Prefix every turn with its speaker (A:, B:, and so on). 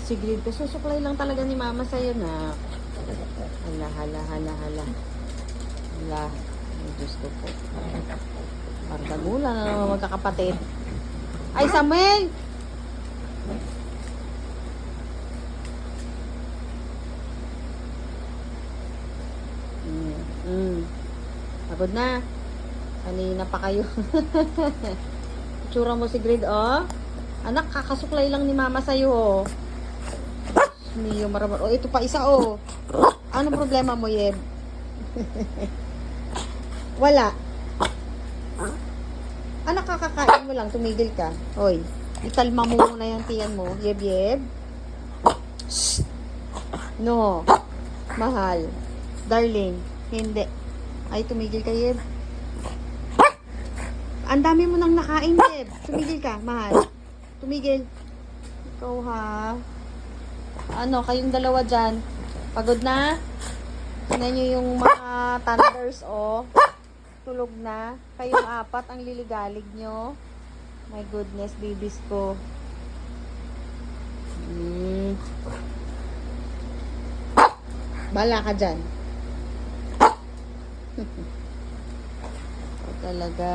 A: Sigrid ko, susuklay lang talaga ni mama sa'yo na. Hala. Hala. Ay, Diyos ko po. Mardagulan na naman magkakapatid. Ay, Samuel! Pagod na. Kanina pa kayo. Tsura mo si Grid, oh. Anak, kakasuklay lang ni mama sa'yo, oh. Niyo maramar. Oh, ito pa isa, oh. Anong problema mo, Yeb? Wala. Anak, kakakain mo lang. Tumigil ka. Hoy, ikalma mo muna yung tiyan mo. Yeb. Shh. No. Mahal. Darling. Hindi. Ay, tumigil ka, Yeb. Ang dami mo nang nakain, Yeb. Tumigil ka, mahal. Tumigil. Ikaw, ha? Ano, kayong dalawa dyan. Pagod na? Tingnan nyo yung mga thunders, oh. Tulog na. Kayong apat ang liligalig nyo. My goodness, babies ko. Bala ka dyan. Talaga.